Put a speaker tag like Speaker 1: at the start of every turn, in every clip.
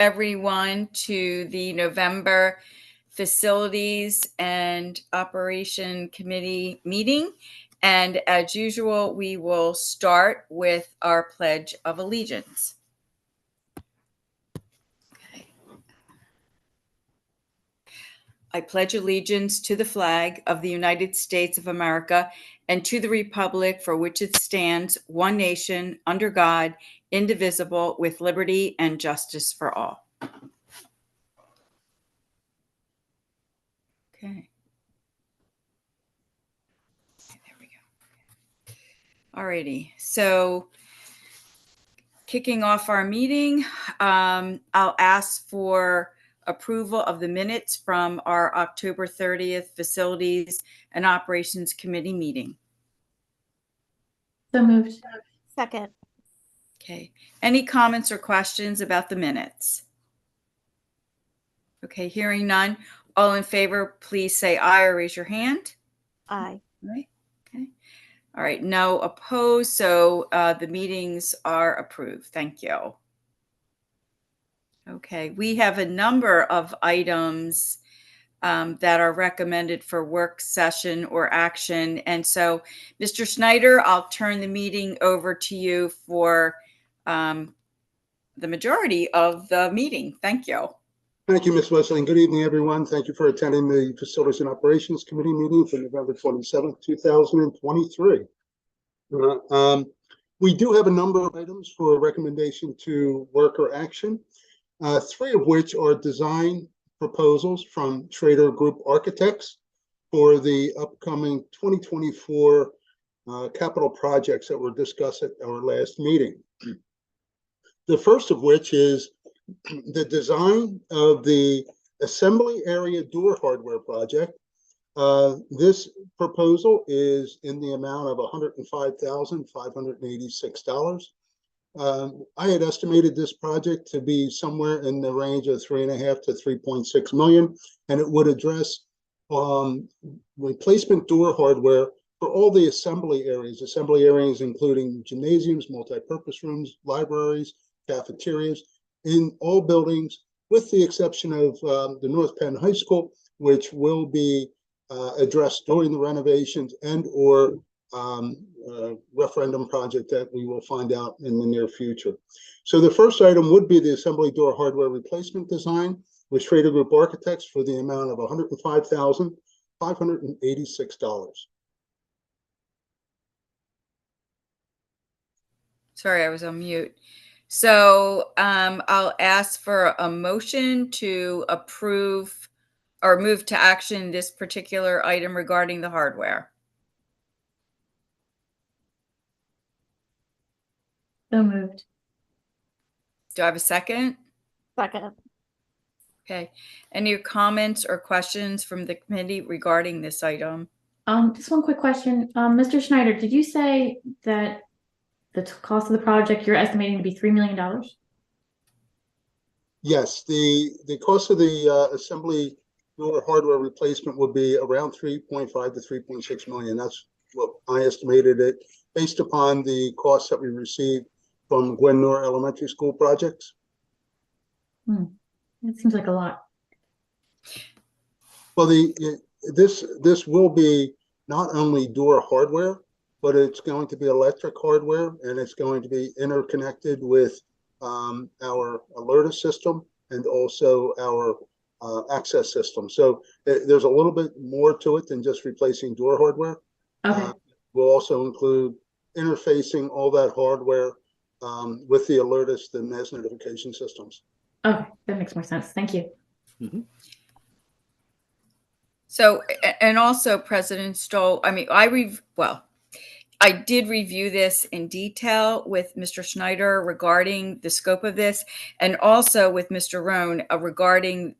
Speaker 1: everyone to the November Facilities and Operation Committee meeting. And as usual, we will start with our Pledge of Allegiance. Okay. I pledge allegiance to the flag of the United States of America and to the republic for which it stands, one nation, under God, indivisible, with liberty and justice for all. Okay. There we go. All righty. So kicking off our meeting, I'll ask for approval of the minutes from our October 30th Facilities and Operations Committee meeting.
Speaker 2: So moved.
Speaker 3: Second.
Speaker 1: Okay. Any comments or questions about the minutes? Okay, hearing none. All in favor, please say aye or raise your hand.
Speaker 3: Aye.
Speaker 1: All right. Okay. All right. No opposed. So the meetings are approved. Thank you. Okay. We have a number of items that are recommended for work session or action. And so, Mr. Schneider, I'll turn the meeting over to you for the majority of the meeting. Thank you.
Speaker 4: Thank you, Ms. Wesley, and good evening, everyone. Thank you for attending the Facilities and Operations Committee meeting for November 27th, 2023. We do have a number of items for recommendation to work or action, three of which are design proposals from Schrader Group Architects for the upcoming 2024 capital projects that were discussed at our last meeting. The first of which is the design of the assembly area door hardware project. This proposal is in the amount of $105,586. I had estimated this project to be somewhere in the range of $3.5 to $3.6 million, and it would address replacement door hardware for all the assembly areas including gymnasiums, multi-purpose rooms, libraries, cafeterias, in all buildings, with the exception of the North Penn High School, which will be addressed during the renovations and or referendum project that we will find out in the near future. So the first item would be the assembly door hardware replacement design with Schrader Group Architects for the amount of $105,586.
Speaker 1: Sorry, I was on mute. So I'll ask for a motion to approve or move to action this particular item regarding the hardware.
Speaker 2: So moved.
Speaker 1: Do I have a second?
Speaker 3: Second.
Speaker 1: Okay. Any comments or questions from the committee regarding this item?
Speaker 2: Just one quick question. Mr. Schneider, did you say that the cost of the project you're estimating to be $3 million?
Speaker 4: Yes, the cost of the assembly door hardware replacement would be around 3.5 to 3.6 million. That's what I estimated it based upon the costs that we received from Gwen Noor Elementary School projects.
Speaker 2: It seems like a lot.
Speaker 4: Well, this will be not only door hardware, but it's going to be electric hardware, and it's going to be interconnected with our alerta system and also our access system. So there's a little bit more to it than just replacing door hardware.
Speaker 2: Okay.
Speaker 4: We'll also include interfacing all that hardware with the alertas, the mass notification systems.
Speaker 2: Okay, that makes more sense. Thank you.
Speaker 4: Mm-hmm.
Speaker 1: So, and also President Stoll, I mean, I did review this in detail with Mr. Schneider regarding the scope of this, and also with Mr. Rohn regarding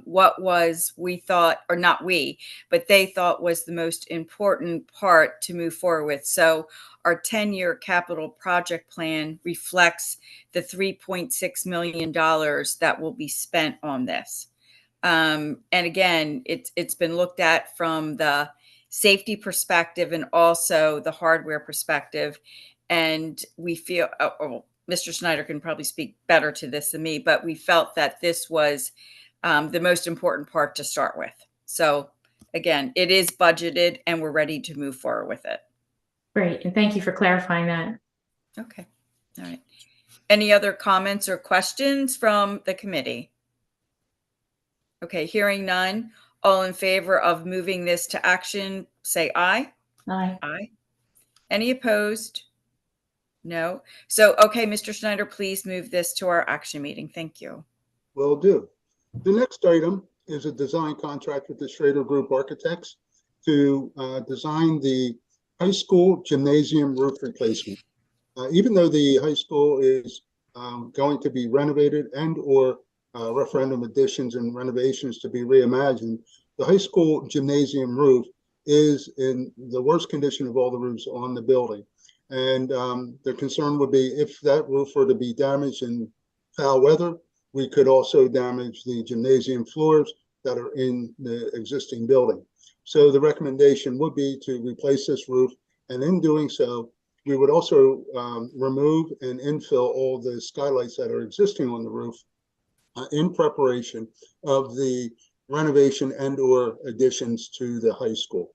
Speaker 1: what was we thought, or not we, but they thought was the most important part to move forward with. So our 10-year capital project plan reflects the $3.6 million that will be spent on this. And again, it's been looked at from the safety perspective and also the hardware perspective. And we feel, Mr. Snyder can probably speak better to this than me, but we felt that this was the most important part to start with. So again, it is budgeted and we're ready to move forward with it.
Speaker 2: Great, and thank you for clarifying that.
Speaker 1: Okay. All right. Any other comments or questions from the committee? Okay, hearing none. All in favor of moving this to action, say aye.
Speaker 2: Aye.
Speaker 1: Aye. Any opposed? No. So, okay, Mr. Schneider, please move this to our action meeting. Thank you.
Speaker 4: Will do. The next item is a design contract with the Schrader Group Architects to design the high school gymnasium roof replacement. Even though the high school is going to be renovated and or referendum additions and renovations to be reimagined, the high school gymnasium roof is in the worst condition of all the roofs on the building. And the concern would be if that roof were to be damaged in foul weather, we could also damage the gymnasium floors that are in the existing building. So the recommendation would be to replace this roof. And in doing so, we would also remove and infill all the skylights that are existing on the roof in preparation of the renovation and or additions to the high school.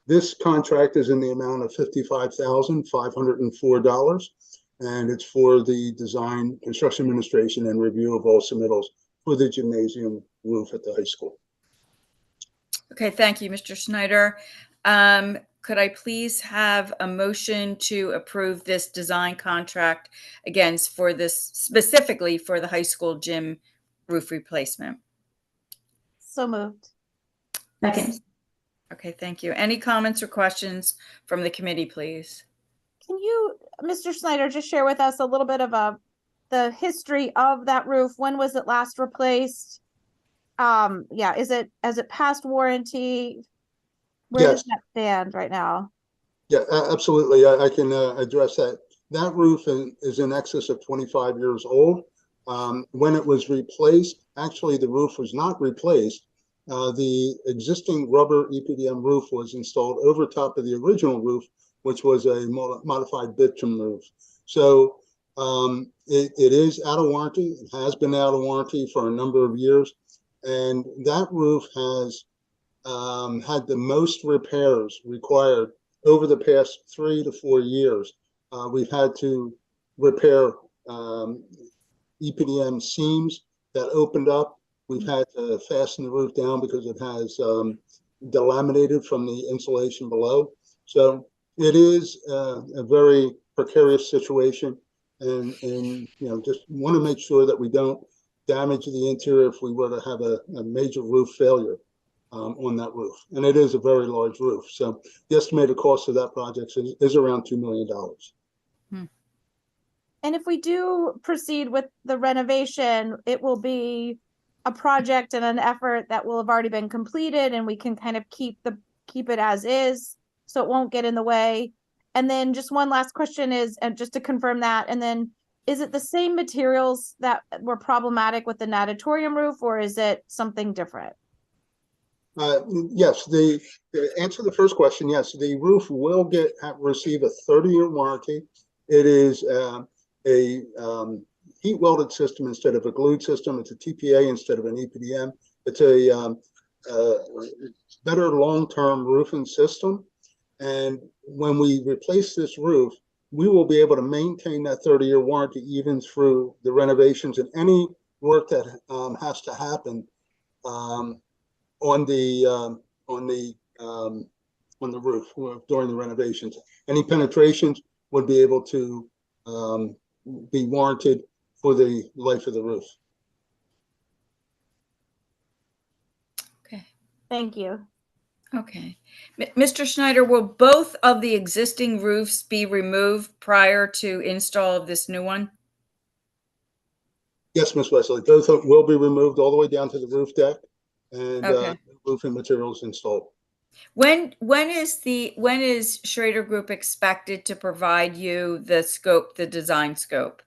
Speaker 4: This contract is in the amount of $55,504, and it's for the design, construction administration, and review of all submittals for the gymnasium roof at the high school.
Speaker 1: Okay, thank you, Mr. Schneider. Could I please have a motion to approve this design contract, again, for this, specifically for the high school gym roof replacement?
Speaker 3: So moved.
Speaker 2: Second.
Speaker 1: Okay, thank you. Any comments or questions from the committee, please?
Speaker 3: Can you, Mr. Snyder, just share with us a little bit of the history of that roof? When was it last replaced? Yeah, has it passed warranty? Where
Speaker 4: Yes.
Speaker 3: does that stand right now?
Speaker 4: Yeah, absolutely. I can address that. That roof is in excess of 25 years old. When it was replaced, actually the roof was not replaced. The existing rubber EPDM roof was installed over top of the original roof, which was a modified bitumen roof. So it is out of warranty. It has been out of warranty for a number of years. And that roof has had the most repairs required over the past 3 to 4 years. We've had to repair EPDM seams that opened up. We've had to fasten the roof down because it has delaminated from the insulation below. So it is a very precarious situation, and just want to make sure that we don't damage the interior if we were to have a major roof failure on that roof. And it is a very large roof. So the estimated cost of that project is around $2 million.
Speaker 3: And if we do proceed with the renovation, it will be a project and an effort that will have already been completed, and we can kind of keep it as is, so it won't get in the way. And then just one last question is, and just to confirm that, and then is it the same materials that were problematic with the natatorium roof, or is it something different?
Speaker 4: Yes, to answer the first question, yes, the roof will receive a 30-year warranty. It is a heat welded system instead of a glued system. It's a TPA instead of an EPDM. It's a better long-term roofing system. And when we replace this roof, we will be able to maintain that 30-year warranty even through the renovations and any work that has to happen on the roof during the renovations. Any penetrations would be able to be warranted for the life of the roof.
Speaker 1: Okay.
Speaker 3: Thank you.
Speaker 1: Okay. Mr. Schneider, will both of the existing roofs be removed prior to install of this new one?
Speaker 4: Yes, Ms. Wesley, both will be removed all the way down to the roof deck and
Speaker 1: Okay.
Speaker 4: roofing materials installed.
Speaker 1: When is Schrader Group expected to provide you the design scope?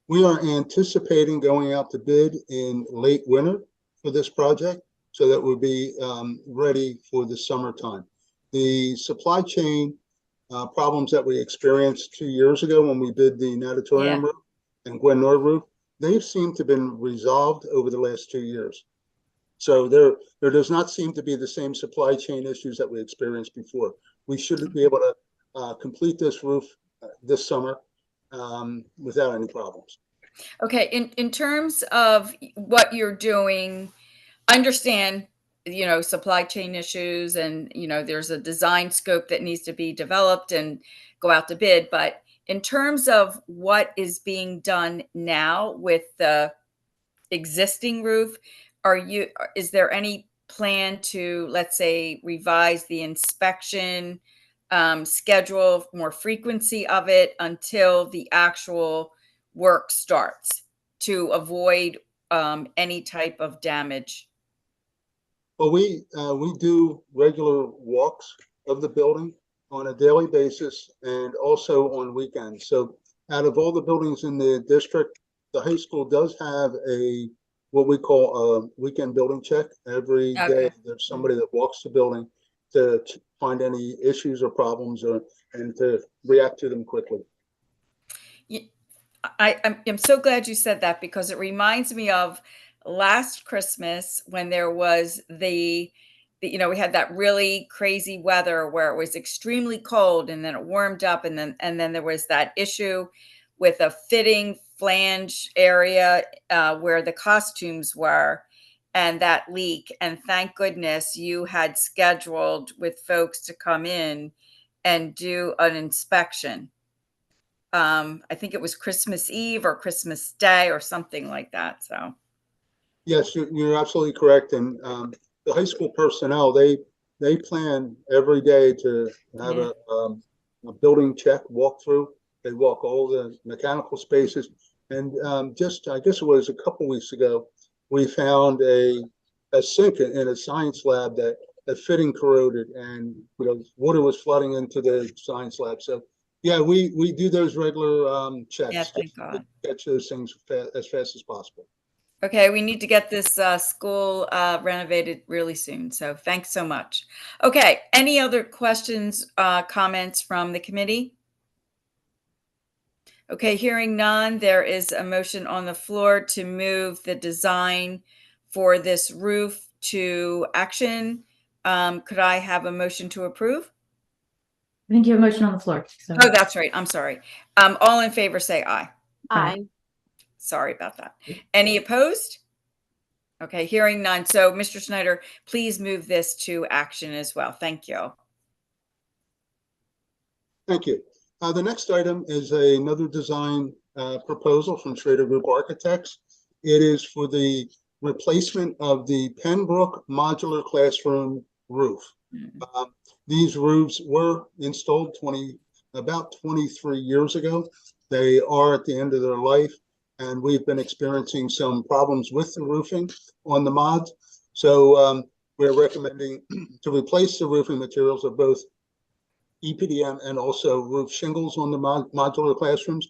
Speaker 4: We are anticipating going out to bid in late winter for this project, so that we'll be ready for the summertime. The supply chain problems that we experienced 2 years ago when we bid the natatorium roof and Gwen roof, they've seemed to have been resolved over the last 2 years. So there does not seem to be the same supply chain issues that we experienced before. We should be able to complete this roof this summer without any problems.
Speaker 1: Okay, in terms of what you're doing, I understand, supply chain issues and, there's a design scope that needs to be developed and go out to bid. But in terms of what is being done now with the existing roof, is there any plan to, let's say, revise the inspection schedule, more frequency of it until the actual work starts to avoid any type of damage?
Speaker 4: Well, we do regular walks of the building on a daily basis and also on weekends. So out of all the buildings in the district, the high school does have what we call a weekend building check. Every day
Speaker 1: Okay.
Speaker 4: there's somebody that walks the building to find any issues or problems and to react to them quickly.
Speaker 1: I'm so glad you said that because it reminds me of last Christmas when there was we had that really crazy weather where it was extremely cold and then it warmed up and then there was that issue with a fitting flange area where the costumes were and that leak. And thank goodness you had scheduled with folks to come in and do an inspection. I think it was Christmas Eve or Christmas Day or something like that. So,
Speaker 4: Yes, you're absolutely correct. And the high school personnel, they plan every day to have
Speaker 1: yeah.
Speaker 4: a building check walkthrough. They walk all the mechanical spaces. And I guess it was a couple weeks ago, we found a sink in a science lab that the fitting corroded and water was flooding into the science lab. So yeah, we do those regular
Speaker 1: Yeah,
Speaker 4: checks
Speaker 1: thank
Speaker 4: to
Speaker 1: God.
Speaker 4: catch those things as fast as possible.
Speaker 1: Okay, we need to get this school renovated really soon. So thanks so much. Okay, any other questions, comments from the committee? Okay, hearing none, there is a motion on the floor to move the design for this roof to action. Could I have a motion to approve?
Speaker 2: I think you have a motion on the floor. So
Speaker 1: Oh, that's right. I'm sorry. All in favor say aye.
Speaker 3: Aye.
Speaker 1: Sorry about that. Any opposed? Okay, hearing none. So, Mr. Schneider, please move this to action as well. Thank you.
Speaker 4: Thank you. The next item is another design proposal from Schrader Group Architects. It is for the replacement of the Pembroke modular classroom roof. These roofs were installed about 23 years ago. They are at the end of their life, and we've been experiencing some problems with the roofing on the mods. So we're recommending to replace the roofing materials of both EPDM and also roof shingles on the modular classrooms,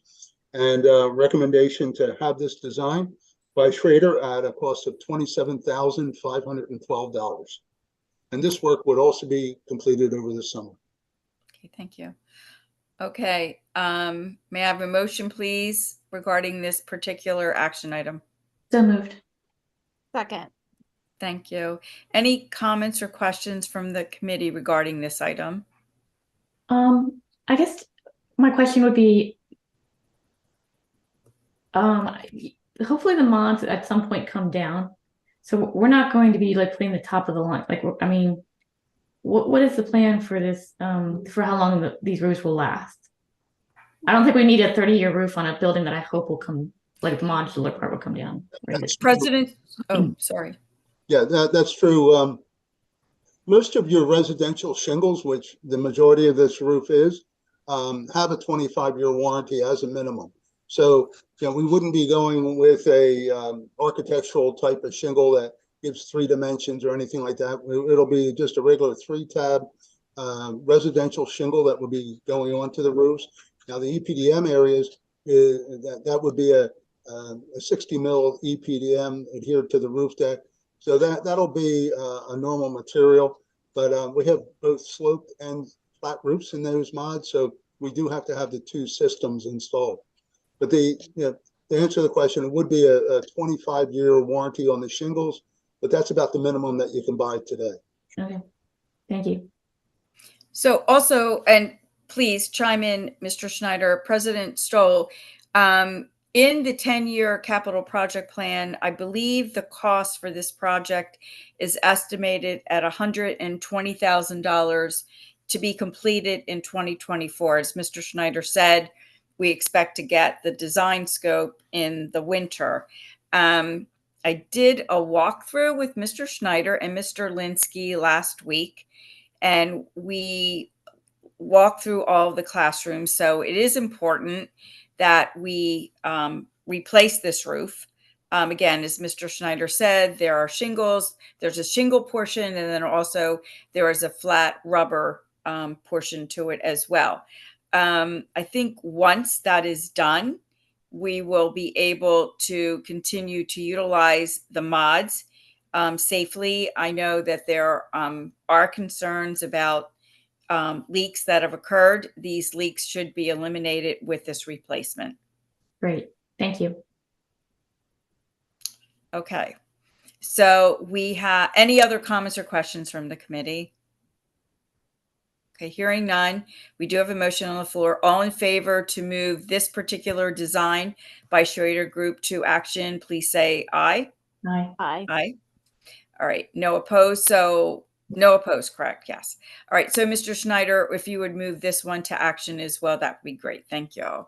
Speaker 4: and recommendation to have this designed by Schrader at a cost of $27,512. And this work would also be completed over the summer.
Speaker 1: Okay, thank you. Okay, may I have a motion, please, regarding this particular action item?
Speaker 2: so moved.
Speaker 3: Second.
Speaker 1: Thank you. Any comments or questions from the committee regarding this item?
Speaker 2: I guess my question would be, hopefully the mods at some point come down. So we're not going to be like putting the top of the line. Like, I mean, what is the plan for this? For how long these roofs will last? I don't think we need a 30-year roof on a building that I hope will come, like the modular part will come down. Right?
Speaker 1: President, oh, sorry.
Speaker 4: Yeah, that's true. Most of your residential shingles, which the majority of this roof is, have a 25-year warranty as a minimum. So, we wouldn't be going with a architectural type of shingle that gives 3 dimensions or anything like that. It'll be just a regular 3-tab residential shingle that would be going onto the roofs. Now, the EPDM areas, that would be a 60 mil EPDM adhered to the roof deck. So that'll be a normal material, but we have both sloped and flat roofs in those mods, so we do have to have the 2 systems installed. But the to answer the question, it would be a 25-year warranty on the shingles, but that's about the minimum that you can buy today.
Speaker 2: Okay, thank you.
Speaker 1: So also, and please chime in, Mr. Schneider, President Stoll, in the 10-year capital project plan, I believe the cost for this project is estimated at $120,000 to be completed in 2024. As Mr. Schneider said, we expect to get the design scope in the winter. I did a walkthrough with Mr. Schneider and Mr. Linsky last week, and we walk through all of the classrooms. So it is important that we replace this roof. Again, as Mr. Schneider said, there are shingles, there's a shingle portion, and then also there is a flat rubber portion to it as well. I think once that is done, we will be able to continue to utilize the mods safely. I know that there are concerns about leaks that have occurred. These leaks should be eliminated with this replacement.
Speaker 2: Great, thank you.
Speaker 1: Okay, so we have any other comments or questions from the committee? Okay, hearing none, we do have a motion on the floor. All in favor to move this particular design by Schrader Group to action, please say aye.
Speaker 2: Aye.
Speaker 3: Aye.
Speaker 1: Aye. All right, no opposed. So no opposed, correct? Yes. All right, so Mr. Schneider, if you would move this one to action as well, that would be great. Thank you.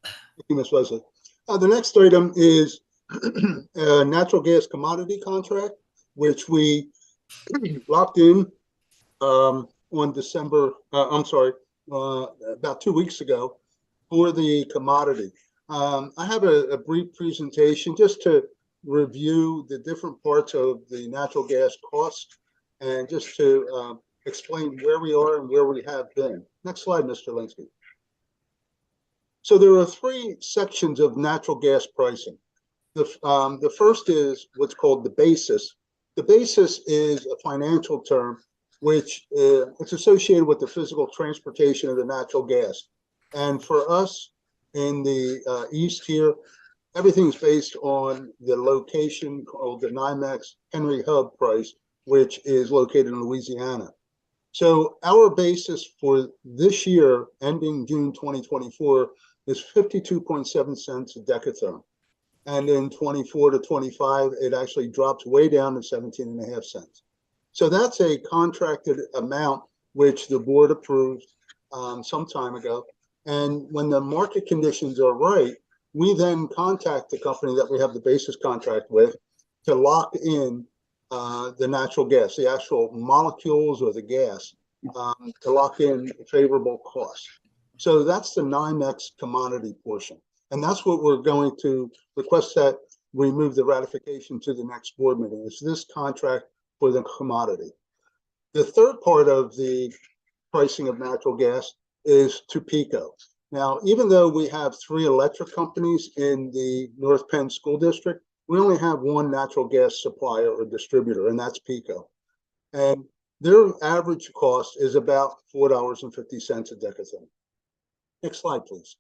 Speaker 4: Thank you, Ms. Wesley. The next item is a natural gas commodity contract, which we locked in on December, about 2 weeks ago for the commodity. I have a brief presentation just to review the different parts of the natural gas cost and just to explain where we are and where we have been. Next slide, Mr. Linsky. So there are three sections of natural gas pricing. The first is what's called the basis. The basis is a financial term which it's associated with the physical transportation of the natural gas. And for us in the East here, everything's based on the location called the NYMEX Henry Hub price, which is located in Louisiana. So our basis for this year, ending June 2024, is 52.7 cents a decatherm. And in 24 to 25, it actually drops way down to 17.5 cents. So that's a contracted amount which the board approved some time ago. And when the market conditions are right, we then contact the company that we have the basis contract with to lock in the natural gas, the actual molecules or the gas, to lock in favorable costs. So that's the NYMEX commodity portion. And that's what we're going to request that we move the ratification to the next board meeting. It's this contract for the commodity. The third part of the pricing of natural gas is to PICO. Now, even though we have 3 electric companies in the North Penn School District, we only have one natural gas supplier or distributor, and that's PICO. And their average cost is about $4.50 a decatherm. Next slide, please.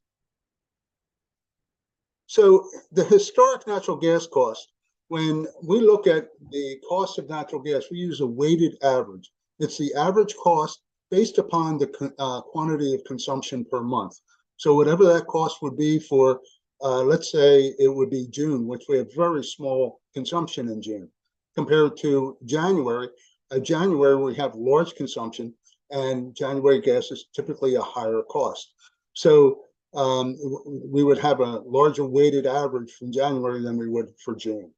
Speaker 4: So the historic natural gas cost, when we look at the cost of natural gas, we use a weighted average. It's the average cost based upon the quantity of consumption per month. So whatever that cost would be for, let's say it would be June, which we have very small consumption in June, compared to January. January, we have large consumption, and January gas is typically a higher cost. So we would have a larger weighted average from January than we would for June.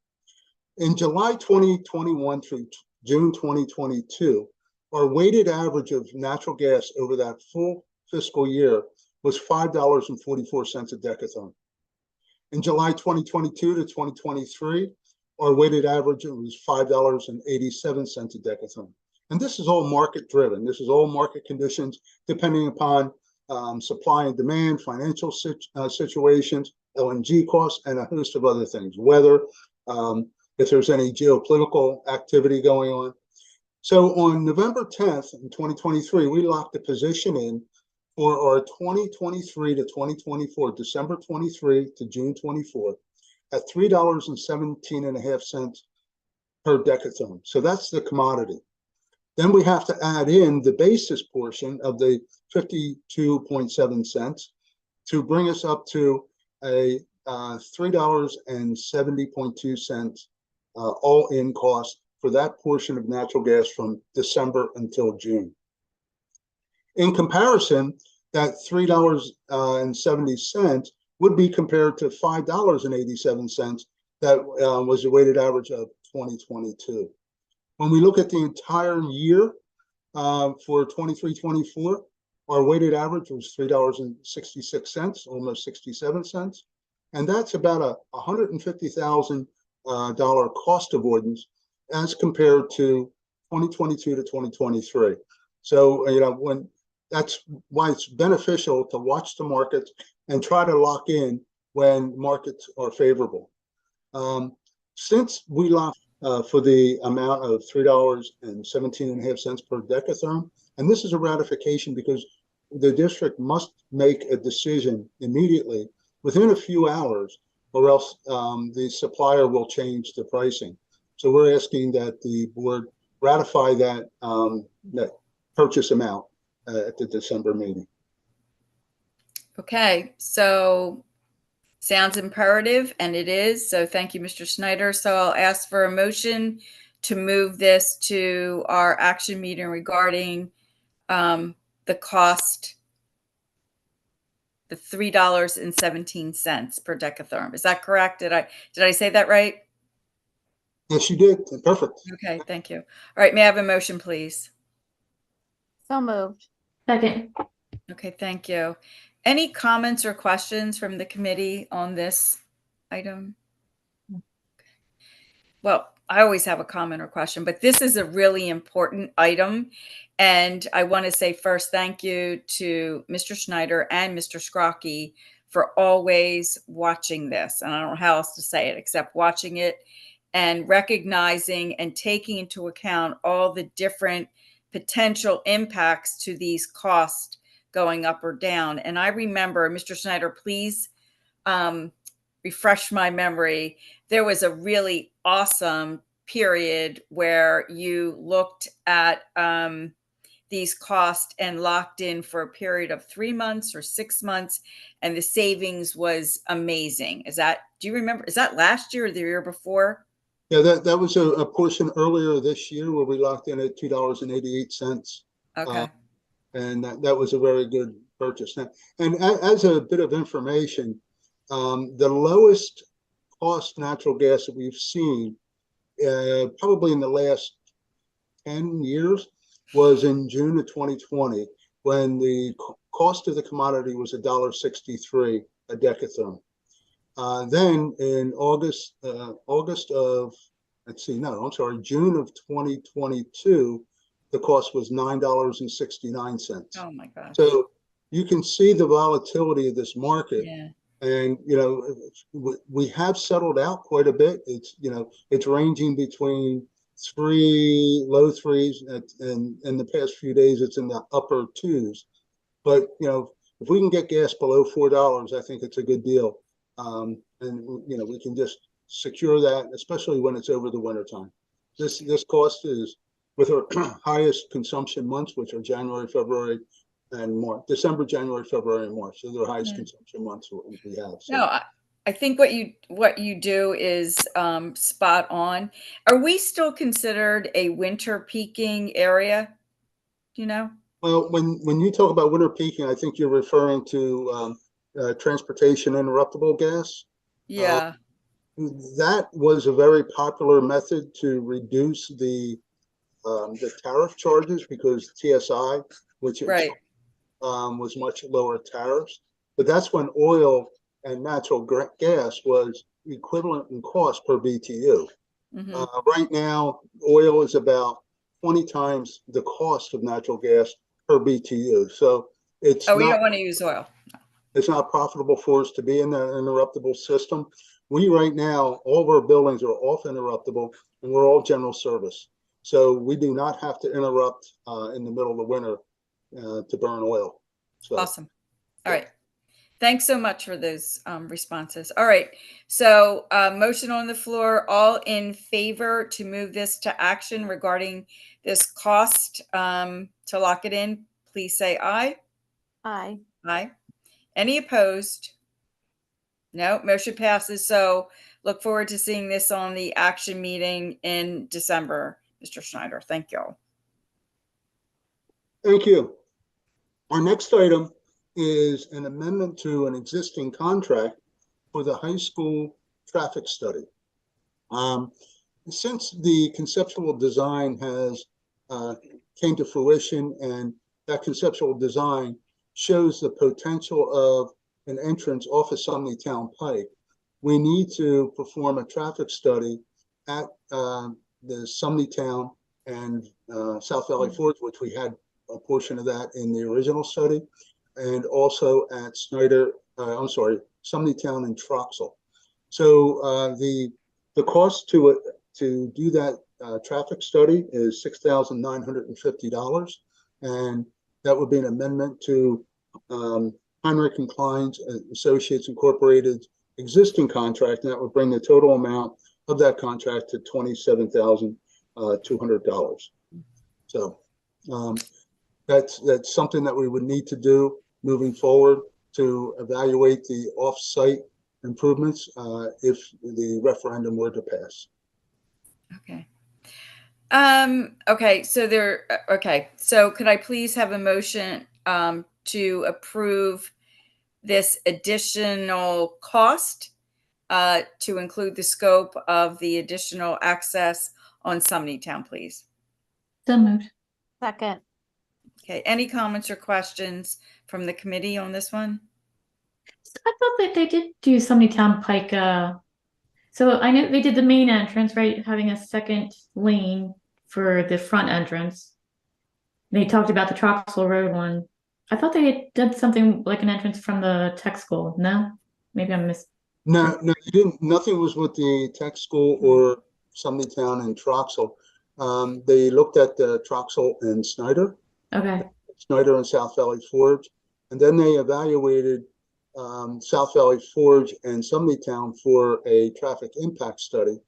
Speaker 4: In July 2021 through June 2022, our weighted average of natural gas over that full fiscal year was $5.44 a decatherm. In July 2022 to 2023, our weighted average was $5.87 a decatherm. And this is all market driven. This is all market conditions depending upon supply and demand, financial situations, LNG costs, and a host of other things, weather, if there's any geopolitical activity going on. So on November 10th in 2023, we locked a position in for our 2023 to 2024, December 23 to June 24, at $3.17 per decatherm. So that's the commodity. Then we have to add in the basis portion of the 52.7 cents to bring us up to a $3.70.2 all-in cost for that portion of natural gas from December until June. In comparison, that $3.70 would be compared to $5.87 that was the weighted average of 2022. When we look at the entire year for 23-24, our weighted average was $3.66, almost 67 cents. And that's about a $150,000 cost avoidance as compared to 2022 to 2023. So, when that's why it's beneficial to watch the markets and try to lock in when markets are favorable. Since we locked for the amount of $3.17.5 per decatherm, and this is a ratification because the district must make a decision immediately within a few hours, or else the supplier will change the pricing. So we're asking that the board ratify that purchase amount at the December meeting.
Speaker 1: Okay, so sounds imperative, and it is. So thank you, Mr. Snyder. So I'll ask for a motion to move this to our action meeting regarding the cost, the $3.17 per decatherm. Is that correct? Did I say that right?
Speaker 4: Yes, you did. Perfect.
Speaker 1: Okay, thank you. All right, may I have a motion, please?
Speaker 3: So moved.
Speaker 2: Second.
Speaker 1: Okay, thank you. Any comments or questions from the committee on this item? Well, I always have a comment or question, but this is a really important item. And I want to say first, thank you to Mr. Schneider and Mr. Scrocky for always watching this. And I don't know how else to say it except watching it and recognizing and taking into account all the different potential impacts to these costs going up or down. And I remember, Mr. Schneider, please refresh my memory. There was a really awesome period where you looked at these costs and locked in for a period of 3 months or 6 months, and the savings was amazing. Do you remember, is that last year or the year before?
Speaker 4: Yeah, that was a portion earlier this year where we locked in at $2.88.
Speaker 1: Okay.
Speaker 4: And that was a very good purchase. And as a bit of information, the lowest cost natural gas that we've seen probably in the last 10 years was in June of 2020, when the cost of the commodity was $1.63 a decatherm. Then in June of 2022, the cost was $9.69.
Speaker 1: Oh my gosh.
Speaker 4: So you can see the volatility of this market.
Speaker 1: Yeah.
Speaker 4: And, we have settled out quite a bit. It's ranging between low threes, and in the past few days, it's in the upper twos. But, if we can get gas below $4, I think it's a good deal. And, we can just secure that, especially when it's over the winter time. This cost is with our highest consumption months, which are January, February, and March. December, January, February, and March. So they're the highest consumption months we have. So.
Speaker 1: No, I think what you do is spot on. Are we still considered a winter peaking area? Do you know?
Speaker 4: Well, when you talk about winter peaking, I think you're referring to transportation interruptible gas.
Speaker 1: Yeah.
Speaker 4: That was a very popular method to reduce the tariff charges, because TSI, which
Speaker 1: Right.
Speaker 4: was much lower tariffs. But that's when oil and natural gas was equivalent in cost per BTU.
Speaker 1: Mm-hmm.
Speaker 4: Right now, oil is about 20 times the cost of natural gas per BTU. So it's
Speaker 1: We don't want to use oil.
Speaker 4: It's not profitable for us to be in the interruptible system. We right now, all of our buildings are off interruptible, and we're all general service. So we do not have to interrupt in the middle of the winter to burn oil. So,
Speaker 1: Awesome. All right. Thanks so much for those responses. All right. So motion on the floor, all in favor to move this to action regarding this cost to lock it in, please say aye.
Speaker 3: Aye.
Speaker 1: Aye. Any opposed? No, motion passes. So look forward to seeing this on the action meeting in December, Mr. Schneider. Thank you all.
Speaker 4: thank you. Our next item is an amendment to an existing contract for the high school traffic study. Since the conceptual design has came to fruition, and that conceptual design shows the potential of an entrance off of Sumney Town Pike, we need to perform a traffic study at the Sumney Town and South Valley Forge, which we had a portion of that in the original study, and also at Sumney Town and Troxel. So the cost to do that traffic study is $6,950, and that would be an amendment to Heinrich and Klein's Associates Incorporated existing contract, and that would bring the total amount of that contract to $27,200. So that's something that we would need to do moving forward to evaluate the off-site improvements if the referendum were to pass.
Speaker 1: Okay. Okay. So could I please have a motion to approve this additional cost to include the scope of the additional access on Sumney Town, please?
Speaker 2: So moved.
Speaker 3: Second.
Speaker 1: Okay. Any comments or questions from the committee on this one?
Speaker 2: I thought that they did do Sumney Town Pike. So I know they did the main entrance, right? Having a second lane for the front entrance. They talked about the Troxel Road one. I thought they did something like an entrance from the tech school. No, maybe I missed.
Speaker 4: No, you didn't. Nothing was with the tech school or Sumney Town and Troxel. They looked at the Troxel and Snyder.
Speaker 2: Okay.
Speaker 4: Snyder and South Valley Forge, and then they evaluated South Valley Forge and Sumney Town for a traffic impact study.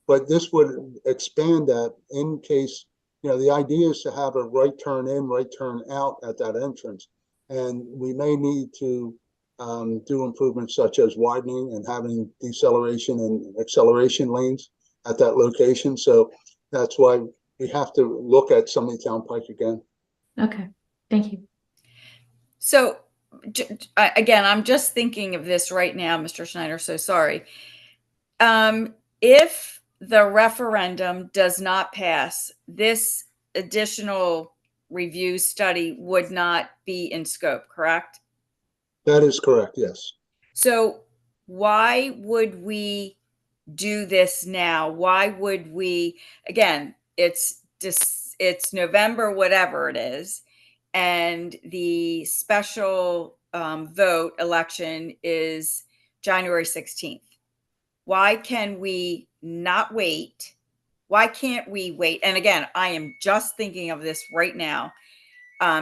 Speaker 4: But this would expand that in case, the idea is to have a right turn in, right turn out at that entrance. And we may need to do improvements such as widening and having deceleration and acceleration lanes at that location. So that's why we have to look at Sumney Town Pike again.
Speaker 2: Okay. Thank you.
Speaker 1: So again, I'm just thinking of this right now, Mr. Schneider, so sorry. If the referendum does not pass, this additional review study would not be in scope, correct?
Speaker 4: That is correct, yes.
Speaker 1: So why would we do this now? Why would we, again, it's November, whatever it is, and the special vote election is January 16th. Why can we not wait? Why can't we wait? And again, I am just thinking of this right now.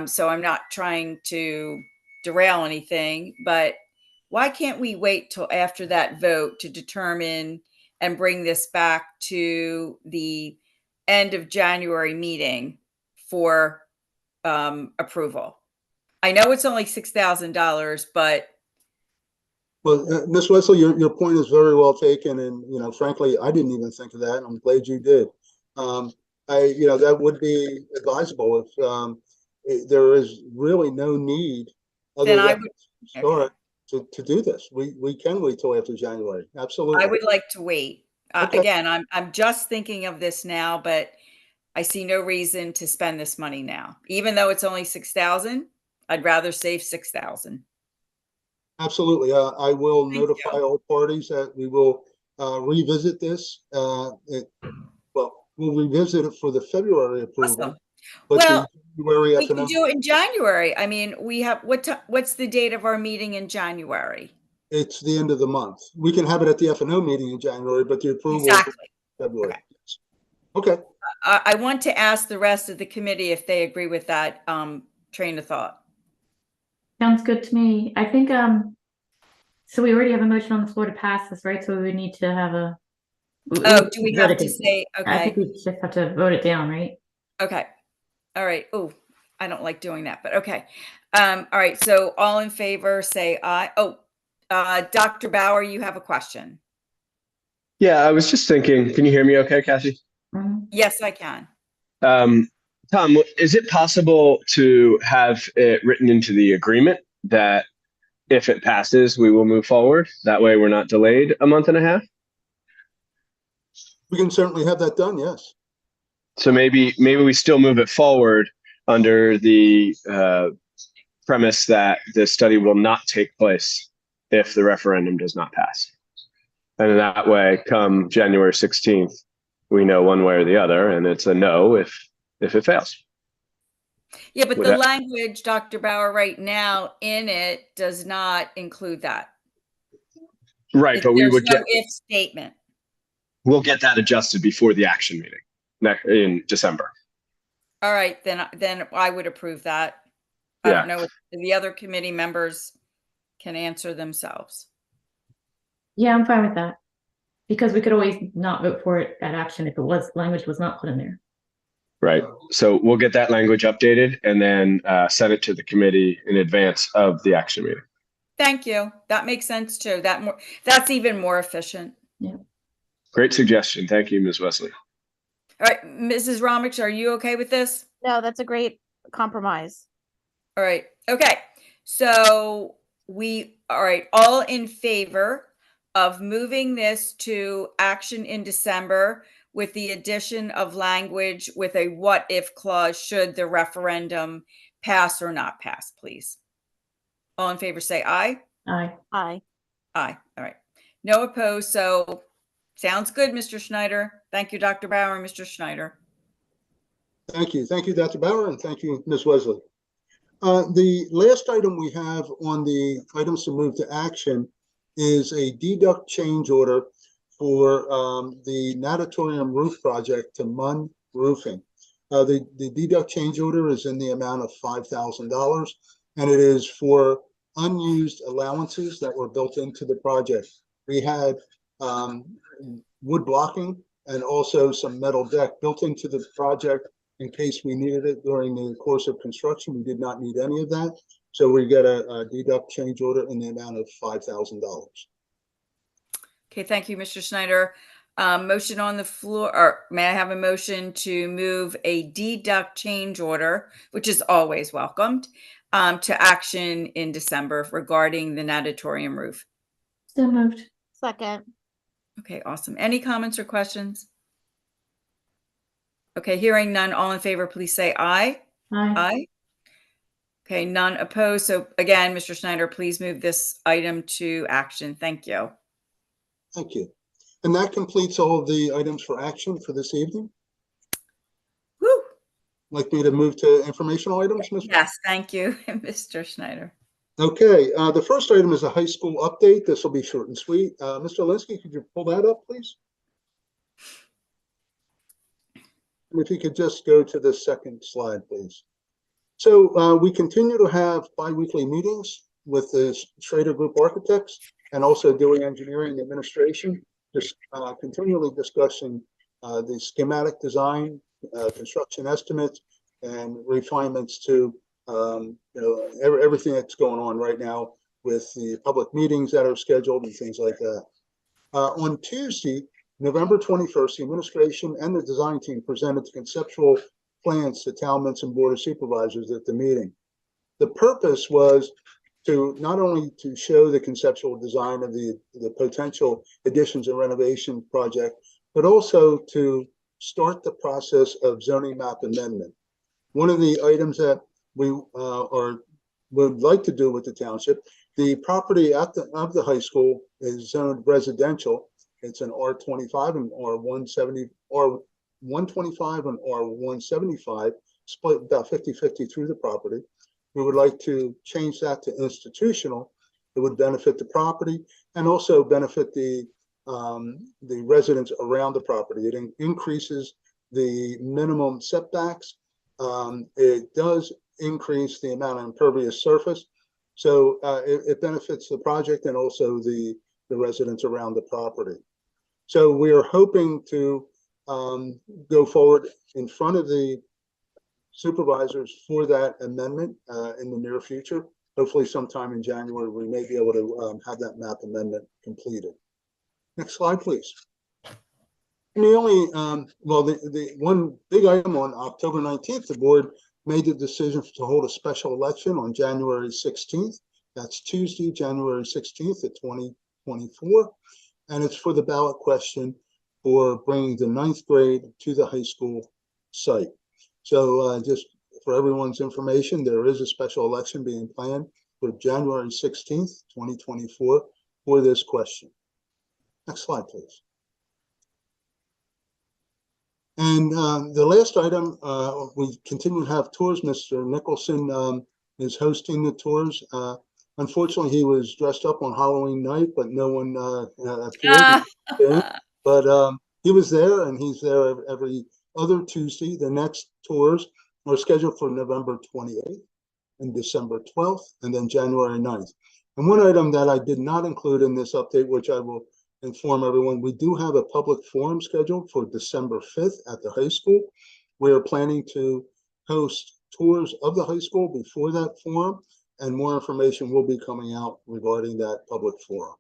Speaker 1: So I'm not trying to derail anything, but why can't we wait till after that vote to determine and bring this back to the end of January meeting for approval? I know it's only $6,000, but
Speaker 4: Well, Ms. Wesley, your point is very well taken, and frankly, I didn't even think of that. And I'm glad you did. That would be advisable if there is really no need other than start to do this. We can wait till after January. Absolutely.
Speaker 1: I would like to wait.
Speaker 4: Okay.
Speaker 1: Again, I'm just thinking of this now, but I see no reason to spend this money now, even though it's only 6,000. I'd rather save 6,000.
Speaker 4: Absolutely. I will
Speaker 1: Thank
Speaker 4: notify
Speaker 1: you.
Speaker 4: all parties that we will revisit this. We'll revisit it for the February approval.
Speaker 1: Awesome.
Speaker 4: But
Speaker 1: Well,
Speaker 4: the January
Speaker 1: we can do it in January. I mean, we have what's the date of our meeting in January?
Speaker 4: It's the end of the month. We can have it at the F&O meeting in January, but the approval
Speaker 1: Exactly.
Speaker 4: February.
Speaker 1: Okay.
Speaker 4: Okay.
Speaker 1: I want to ask the rest of the committee if they agree with that train of thought.
Speaker 2: Sounds good to me. I think, so we already have a motion on the floor to pass this, right? So we would need to have a.
Speaker 1: Oh, do we
Speaker 2: vote
Speaker 1: have to
Speaker 2: it.
Speaker 1: say,
Speaker 2: I think
Speaker 1: okay,
Speaker 2: we just have to vote it down, right?
Speaker 1: okay. All right. Oh, I don't like doing that, but okay. All right. So all in favor, say aye. Oh, Dr. Bauer, you have a question.
Speaker 5: Yeah, I was just thinking, can you hear me okay, Cassie?
Speaker 2: Mhm.
Speaker 1: Yes, I can.
Speaker 5: Tom, is it possible to have it written into the agreement that if it passes, we will move forward? That way we're not delayed a month and a half?
Speaker 4: We can certainly have that done, yes.
Speaker 5: So maybe we still move it forward under the premise that the study will not take place if the referendum does not pass. And in that way, come January 16th, we know one way or the other, and it's a no if it fails.
Speaker 1: Yeah, but
Speaker 5: Would
Speaker 1: the
Speaker 5: that-
Speaker 1: language, Dr. Bauer, right now in it does not include that.
Speaker 5: Right, but
Speaker 1: There's no if statement.
Speaker 5: we'll get that adjusted before the action meeting in December.
Speaker 1: All right, then I would approve that. I
Speaker 5: Yeah.
Speaker 1: don't know if the other committee members can answer themselves.
Speaker 2: Yeah, I'm fine with that. Because we could always not vote for it at action if language was not put in there.
Speaker 5: Right. So we'll get that language updated and then send it to the committee in advance of the action meeting.
Speaker 1: Thank you. That makes sense too. That's even more efficient.
Speaker 2: Yeah.
Speaker 5: Great suggestion. Thank you, Ms. Wesley.
Speaker 1: All right, Mrs. Ramich, are you okay with this?
Speaker 3: No, that's a great compromise.
Speaker 1: All right. Okay. So all right, all in favor of moving this to action in December with the addition of language with a what if clause should the referendum pass or not pass, please. All in favor, say aye.
Speaker 2: Aye.
Speaker 3: Aye.
Speaker 1: Aye. All right. No opposed. So sounds good, Mr. Schneider. Thank you, Dr. Bauer and Mr. Schneider.
Speaker 4: Thank you. Thank you, Dr. Bauer, and thank you, Ms. Wesley. The last item we have on the items to move to action is a deduct change order for the natatorium roof project to Munn Roofing. The deduct change order is in the amount of $5,000, and it is for unused allowances that were built into the project. We had wood blocking and also some metal deck built into the project in case we needed it during the course of construction. We did not need any of that. So we get a deduct change order in the amount of $5,000.
Speaker 1: Okay, thank you, Mr. Schneider. Motion on the floor, or may I have a motion to move a deduct change order, which is always welcomed, to action in December regarding the natatorium roof?
Speaker 2: So moved.
Speaker 3: Second.
Speaker 1: Okay, awesome. Any comments or questions? Okay, hearing none, all in favor, please say aye.
Speaker 2: Aye.
Speaker 1: Aye. Okay, none opposed. So again, Mr. Schneider, please move this item to action. Thank you.
Speaker 4: Thank you. And that completes all of the items for action for this evening.
Speaker 1: Woo.
Speaker 4: Like me to move to informational items, Mr.
Speaker 1: Yes, thank you, Mr. Schneider.
Speaker 4: Okay, the first item is a high school update. This will be short and sweet. Mr. Linsky, could you pull that up, please? And if you could just go to the second slide, please. So we continue to have bi-weekly meetings with the Schrader Group Architects and also doing engineering administration, just continually discussing the schematic design, construction estimates, and refinements to everything that's going on right now with the public meetings that are scheduled and things like that. On Tuesday, November 21st, the administration and the design team presented the conceptual plans to Talmadge and Board of Supervisors at the meeting. The purpose was to not only to show the conceptual design of the potential additions and renovation project, but also to start the process of zoning map amendment. One of the items that we would like to do with the township, the property of the high school is zoned residential. It's an R25 and R170, R125 and R175, split about 50-50 through the property. We would like to change that to institutional. It would benefit the property and also benefit the residents around the property. It increases the minimum setbacks. It does increase the amount of impervious surface. So it benefits the project and also the residents around the property. So we are hoping to go forward in front of the supervisors for that amendment in the near future. Hopefully sometime in January, we may be able to have that map amendment completed. Next slide, please. And the only, the one big item on October 19th, the board made the decision to hold a special election on January 16th. That's Tuesday, January 16th at 2024. And it's for the ballot question for bringing the 9th grade to the high school site. So just for everyone's information, there is a special election being planned for January 16th, 2024 for this question. Next slide, please. And the last item, we continue to have tours. Mr. Nicholson is hosting the tours. Unfortunately, he was dressed up on Halloween night, but no one appeared. But he was there, and he's there every other Tuesday. The next tours are scheduled for November 28th and December 12th, and then January 9th. And one item that I did not include in this update, which I will inform everyone, we do have a public forum scheduled for December 5th at the high school. We are planning to host tours of the high school before that forum, and more information will be coming out regarding that public forum.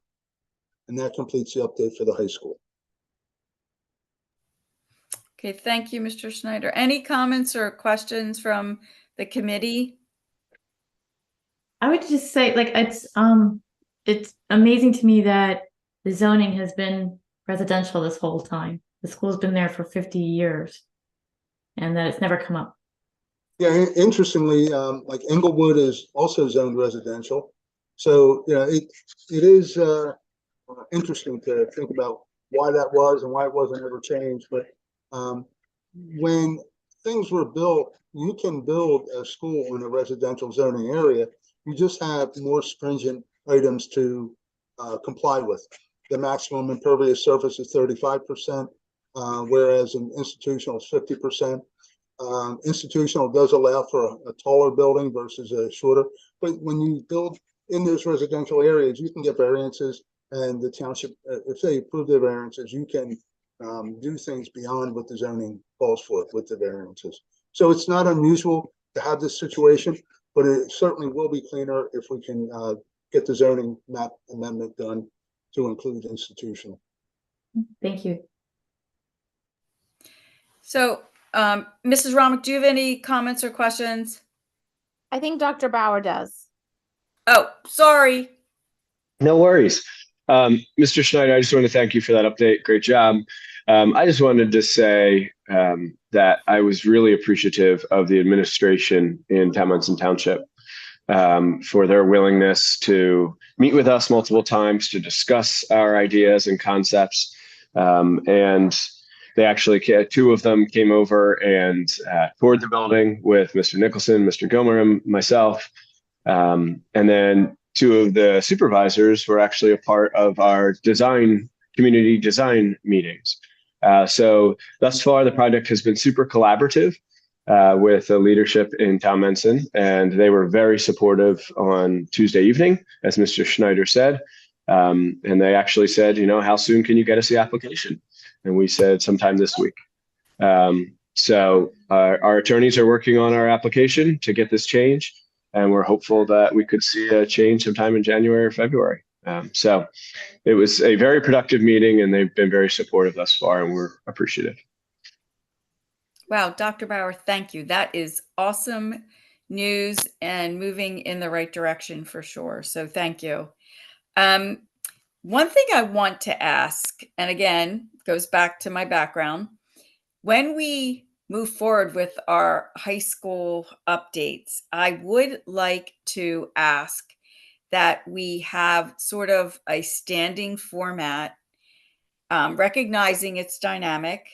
Speaker 4: And that completes the update for the high school.
Speaker 1: Okay, thank you, Mr. Schneider. Any comments or questions from the committee?
Speaker 2: I would just say, like, it's amazing to me that the zoning has been residential this whole time. The school's been there for 50 years, and that it's never come up.
Speaker 4: Yeah, interestingly, like Englewood is also zoned residential. So, you know, it is interesting to think about why that was and why it wasn't ever changed. But when things were built, you can build a school in a residential zoning area. You just have more stringent items to comply with. The maximum impervious surface is 35%, whereas an institutional is 50%. Institutional does allow for a taller building versus a shorter, but when you build in those residential areas, you can get variances, and the township, if they approve their variances, you can do things beyond what the zoning calls for with the variances. So it's not unusual to have this situation, but it certainly will be cleaner if we can get the zoning map amendment done to include institutional.
Speaker 2: Thank you.
Speaker 1: So, Mrs. Romick, do you have any comments or questions?
Speaker 3: I think Dr. Bauer does.
Speaker 1: Oh, sorry.
Speaker 5: No worries. Mr. Schneider, I just want to thank you for that update. Great job. I just wanted to say that I was really appreciative of the administration in Townsend Township for their willingness to meet with us multiple times to discuss our ideas and concepts. And they actually, two of them came over and toured the building with Mr. Nicholson, Mr. Gomer, and myself. And then two of the supervisors were actually a part of our community design meetings. So thus far, the project has been super collaborative with the leadership in Townsend, and they were very supportive on Tuesday evening, as Mr. Schneider said. And they actually said, you know, how soon can you get us the application? And we said sometime this week. So our attorneys are working on our application to get this change, and we're hopeful that we could see a change sometime in January or February. So it was a very productive meeting, and they've been very supportive thus far, and we're appreciative.
Speaker 1: Wow, Dr. Bauer, thank you. That is awesome news and moving in the right direction for sure. So thank you. One thing I want to ask, and again, goes back to my background, when we move forward with our high school updates, I would like to ask that we have sort of a standing format, recognizing its dynamic,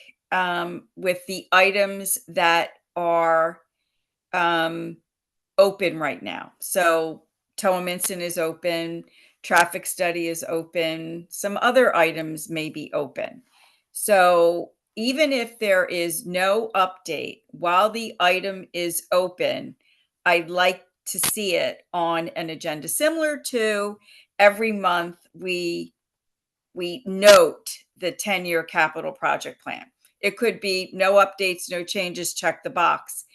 Speaker 1: with the items that are open right now. So Towamencin is open, traffic study is open, some other items may be open. So even if there is no update while the item is open, I'd like to see it on an agenda, similar to every month we note the 10-year capital project plan. It could be no updates, no changes, check the box.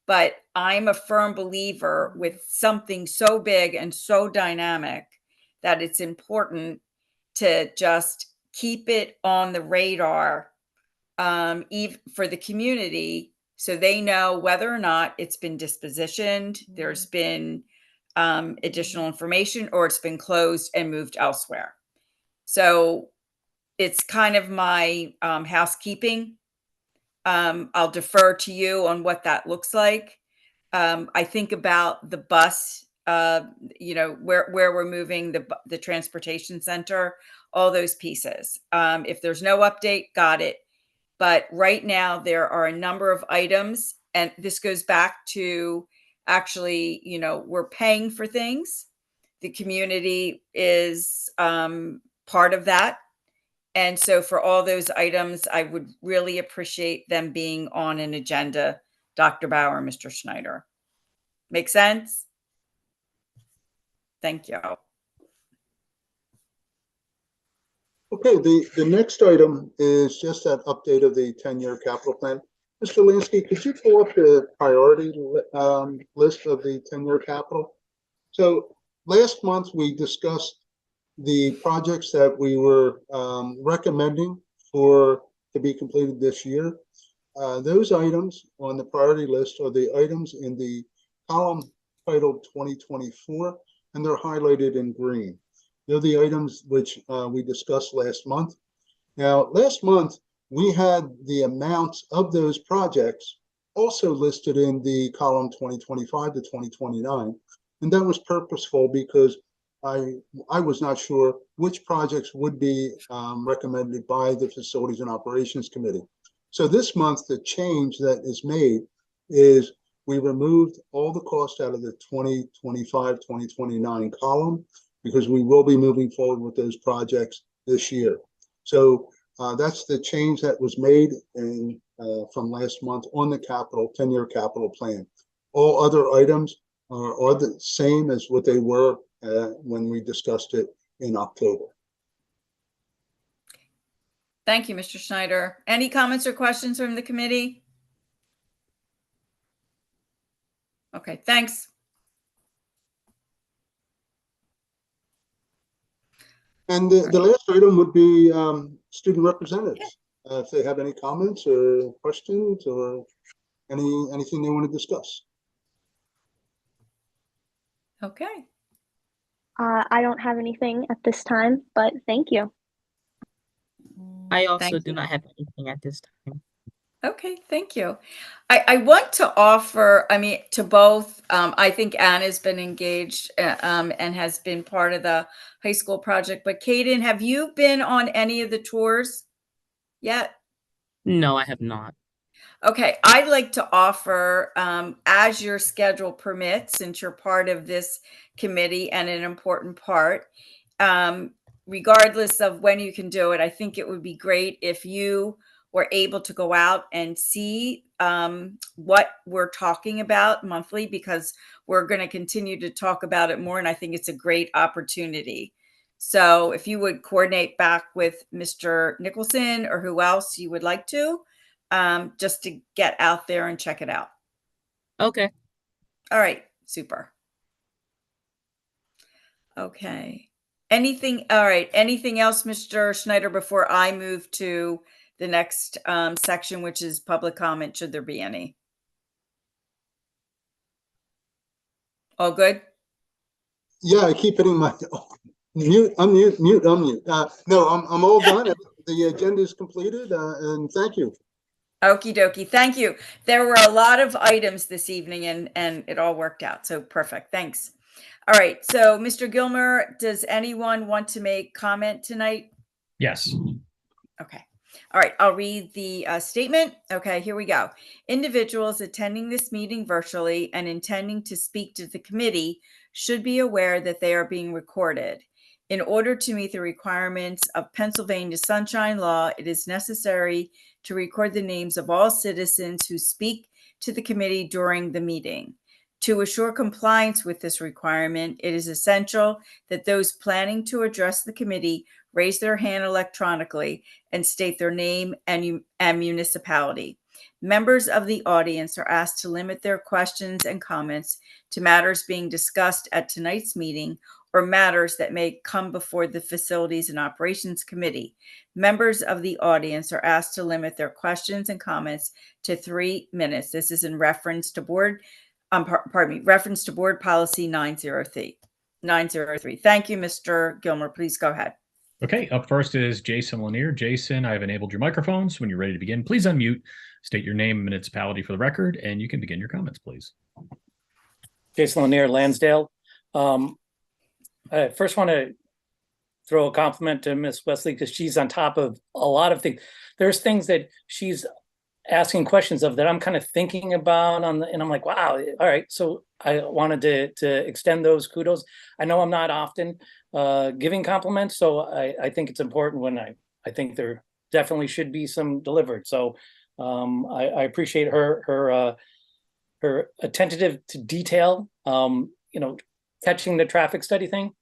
Speaker 1: But I'm a firm believer with something so big and so dynamic that it's important to just keep it on the radar, even for the community, so they know whether or not it's been dispositioned, there's been additional information, or it's been closed and moved elsewhere. So it's kind of my housekeeping. I'll defer to you on what that looks like. I think about the bus, where we're moving the transportation center, all those pieces. If there's no update, got it. But right now there are a number of items, and this goes back to actually, we're paying for things. The community is part of that. And so for all those items, I would really appreciate them being on an agenda, Dr. Bauer, Mr. Schneider. Make sense? Thank you.
Speaker 4: Okay, the next item is just that update of the 10-year capital plan. Mr. Lansky, could you pull up the priority list of the 10-year capital? So last month we discussed the projects that we were recommending to be completed this year. Those items on the priority list are the items in the column titled 2024, and they're highlighted in green. They're the items which we discussed last month. Now, last month, we had the amounts of those projects also listed in the column 2025 to 2029. And that was purposeful because I was not sure which projects would be recommended by the Facilities and Operations Committee. So this month, the change that is made is we removed all the cost out of the 2025, 2029 column, because we will be moving forward with those projects this year. So that's the change that was made from last month on the 10-year capital plan. All other items are the same as what they were when we discussed it in October.
Speaker 1: Thank you, Mr. Schneider. Any comments or questions from the committee? Okay, thanks.
Speaker 4: And the last item would be student representatives. If they have any comments or questions or anything they want to discuss.
Speaker 1: Okay.
Speaker 6: I don't have anything at this time, but thank you.
Speaker 7: I also
Speaker 1: Thank
Speaker 7: do
Speaker 1: you.
Speaker 7: not have anything at this time.
Speaker 1: Okay, thank you. I want to offer, to both, I think Anne has been engaged and has been part of the high school project, but Kaden, have you been on any of the tours yet?
Speaker 7: No, I have not.
Speaker 1: Okay, I'd like to offer, as your schedule permits, since you're part of this committee and an important part, regardless of when you can do it, I think it would be great if you were able to go out and see what we're talking about monthly, because we're going to continue to talk about it more, and I think it's a great opportunity. So if you would coordinate back with Mr. Nicholson or who else you would like to, just to get out there and check it out.
Speaker 7: Okay.
Speaker 1: All right, super. Okay. Anything else, Mr. Schneider, before I move to the next section, which is public comment, should there be any? All good?
Speaker 4: Yeah, I keep hitting my mute, unmute, mute, unmute. No, I'm all done. The agenda is completed, and thank you.
Speaker 1: Okie dokie. Thank you. There were a lot of items this evening and it all worked out. So perfect. Thanks. All right. So Mr. Gilmer, does anyone want to make comment tonight?
Speaker 8: Yes.
Speaker 1: Okay. All right. I'll read the statement. Okay, here we go. Individuals attending this meeting virtually and intending to speak to the committee should be aware that they are being recorded. In order to meet the requirements of Pennsylvania Sunshine Law, it is necessary to record the names of all citizens who speak to the committee during the meeting. To assure compliance with this requirement, it is essential that those planning to address the committee raise their hand electronically and state their name and municipality. Members of the audience are asked to limit their questions and comments to matters being discussed at tonight's meeting or matters that may come before the Facilities and Operations Committee. Members of the audience are asked to limit their questions and comments to 3 minutes. This is in reference to reference to Board Policy 903. Thank you, Mr. Gilmer. Please go ahead.
Speaker 8: Okay, up first is Jason Lanier. Jason, I have enabled your microphones. When you're ready to begin, please unmute, state your name and municipality for the record, and you can begin your comments, please.
Speaker 9: Jason Lanier, Lansdale. I first want to throw a compliment to Miss Wesley because she's on top of a lot of things. There's things that she's asking questions of that I'm kind of thinking about and I'm like, wow, all right. So I wanted to extend those kudos. I know I'm not often giving compliments, so I think it's important when I think there definitely should be some delivered. So I appreciate her attentive to detail, catching the traffic study thing.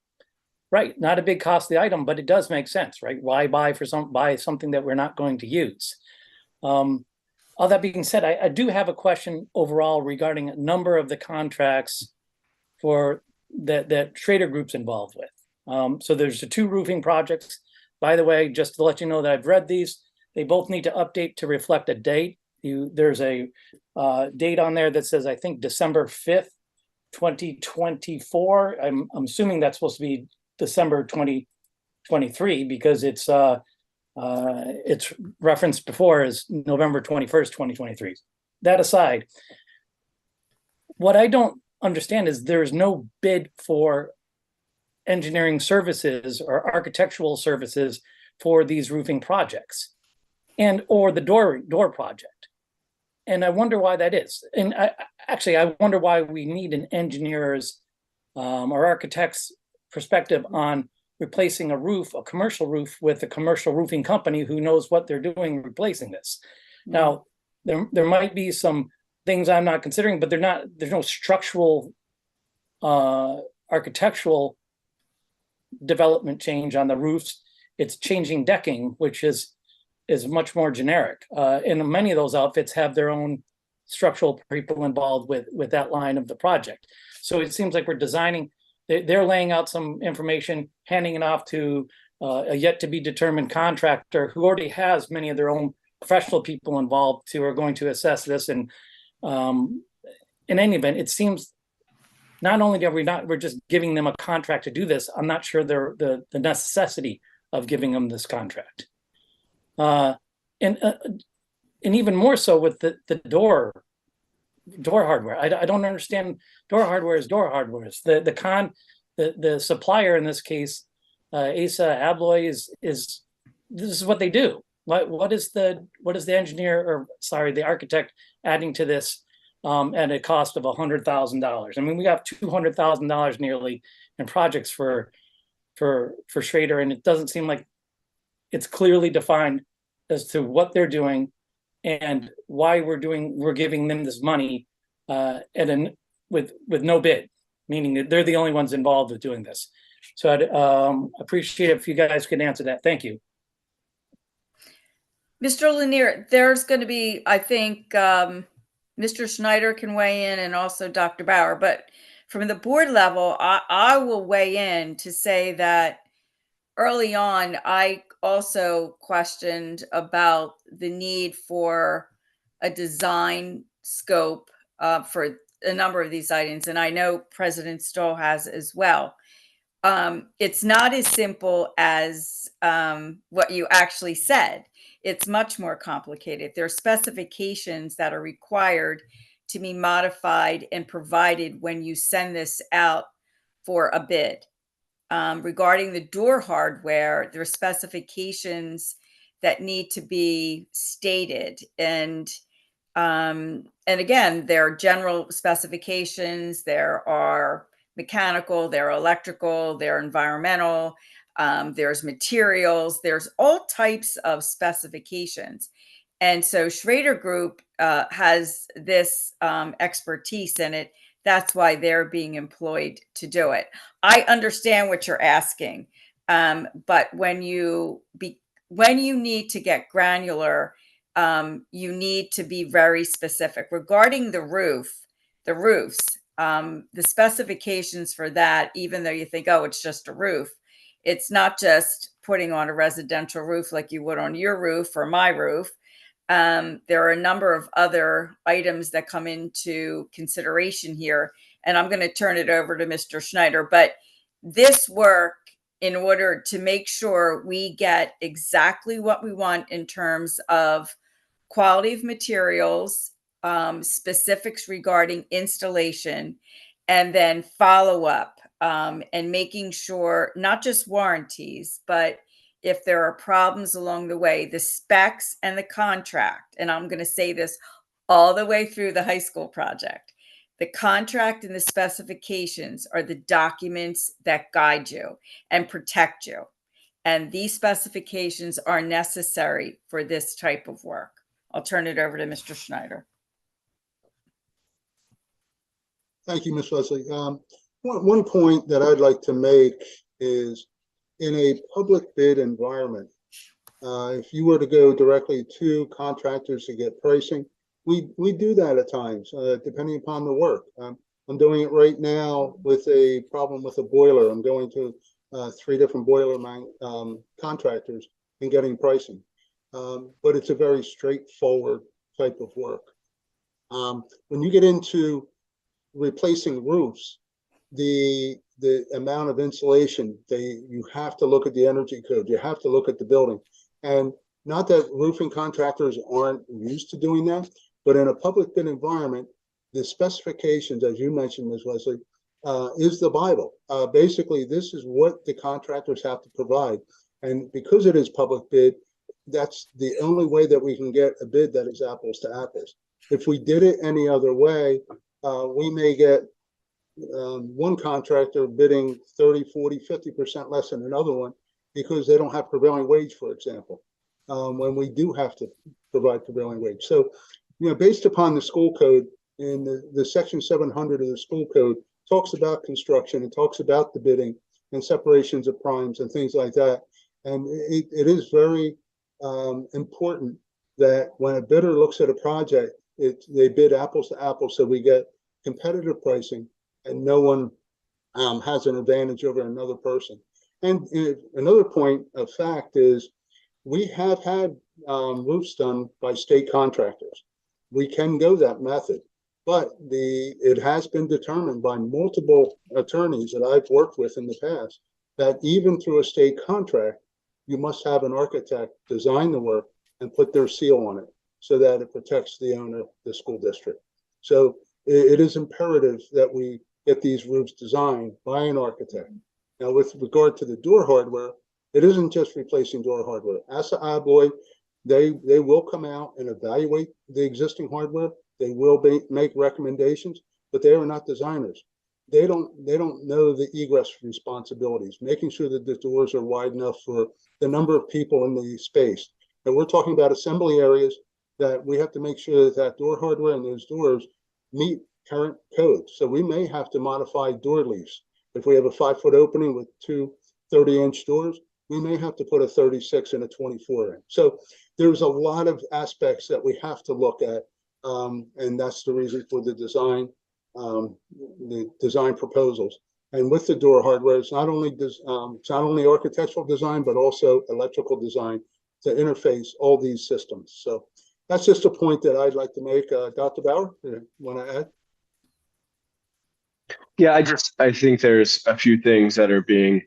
Speaker 9: Right, not a big costly item, but it does make sense, right? Why buy something that we're not going to use? All that being said, I do have a question overall regarding a number of the contracts for that Schrader Group's involved with. So there's the 2 roofing projects. By the way, just to let you know that I've read these, they both need to update to reflect a date. There's a date on there that says, I think, December 5th, 2024. I'm assuming that's supposed to be December 2023 because it's referenced before as November 21st, 2023. That aside, what I don't understand is there's no bid for engineering services or architectural services for these roofing projects or the door project. And I wonder why that is. And I wonder why we need an engineer's or architect's perspective on replacing a commercial roof with a commercial roofing company who knows what they're doing replacing this. Now, there might be some things I'm not considering, but there's no structural architectural development change on the roofs. It's changing decking, which is much more generic. And many of those outfits have their own structural people involved with that line of the project. So it seems like we're designing, they're laying out some information, handing it off to a yet to be determined contractor who already has many of their own professional people involved who are going to assess this. And in any event, it seems not only are we're just giving them a contract to do this, I'm not sure the necessity of giving them this contract. And even more so with the door hardware. I don't understand. Door hardware is door hardware. The supplier in this case, Asa Abloy is this is what they do. What is the the architect adding to this at a cost of $100,000? I mean, we got $200,000 nearly in projects for Schrader, and it doesn't seem like it's clearly defined as to what they're doing and why we're giving them this money with no bid, meaning that they're the only ones involved with doing this. So I'd appreciate it if you guys could answer that. Thank you.
Speaker 1: Mr. Lanier, there's going to be, I think, Mr. Schneider can weigh in and also Dr. Bauer, but from the board level, I will weigh in to say that early on, I also questioned about the need for a design scope for a number of these items, and I know President Stoll has as well. It's not as simple as what you actually said. It's much more complicated. There are specifications that are required to be modified and provided when you send this out for a bid. Regarding the door hardware, there are specifications that need to be stated. And again, there are general specifications, there are mechanical, there are electrical, there are environmental, there's materials, there's all types of specifications. And so Schrader Group has this expertise in it That's why they're being employed to do it. I understand what you're asking, but when you need to get granular, you need to be very specific regarding the roofs. The specifications for that, even though you think, oh, it's just a roof, it's not just putting on a residential roof like you would on your roof or my roof. There are a number of other items that come into consideration here, and I'm going to turn it over to Mr. Schneider. But this work, in order to make sure we get exactly what we want in terms of quality of materials, specifics regarding installation, and then follow up, and making sure not just warranties, but if there are problems along the way, the specs and the contract, and I'm going to say this all the way through the high school project, the contract and the specifications are the documents that guide you and protect you. And these specifications are necessary for this type of work. I'll turn it over to Mr. Schneider.
Speaker 4: Thank you, Ms. Leslie. One point that I'd like to make is, in a public bid environment, if you were to go directly to contractors to get pricing, we do that at times, depending upon the work. I'm doing it right now with a problem with a boiler. I'm going to 3 different boiler contractors and getting pricing. But it's a very straightforward type of work. When you get into replacing roofs, the amount of insulation, you have to look at the energy code, you have to look at the building. And not that roofing contractors aren't used to doing that, but in a public bid environment, the specifications, as you mentioned, Ms. Leslie, is the Bible. Basically, this is what the contractors have to provide. And because it is public bid, that's the only way that we can get a bid that is apples to apples. If we did it any other way, we may get one contractor bidding 30, 40, 50% less than another one because they don't have prevailing wage, for example, when we do have to provide prevailing wage. So, based upon the school code, in the section 700 of the school code talks about construction, it talks about the bidding and separations of primes and things like that. And it is very important that when a bidder looks at a project, they bid apples to apples, so we get competitive pricing and no one has an advantage over another person. And another point of fact is we have had roofs done by state contractors. We can go that method, but it has been determined by multiple attorneys that I've worked with in the past that even through a state contract, you must have an architect design the work and put their seal on it so that it protects the owner, the school district. So it is imperative that we get these roofs designed by an architect. Now, with regard to the door hardware, it isn't just replacing door hardware. ASSA ABLOY, they will come out and evaluate the existing hardware. They will make recommendations, but they are not designers. They don't know the egress responsibilities, making sure that the doors are wide enough for the number of people in the space. And we're talking about assembly areas that we have to make sure that door hardware and those doors meet current codes. So we may have to modify door leaves. If we have a 5-foot opening with 2 30-inch doors, we may have to put a 36 and a 24 in. So there's a lot of aspects that we have to look at, and that's the reason for the design proposals. And with the door hardware, it's not only architectural design, but also electrical design to interface all these systems. So that's just a point that I'd like to make. Dr. Bauer, want to add?
Speaker 5: Yeah, I think there's a few things that are being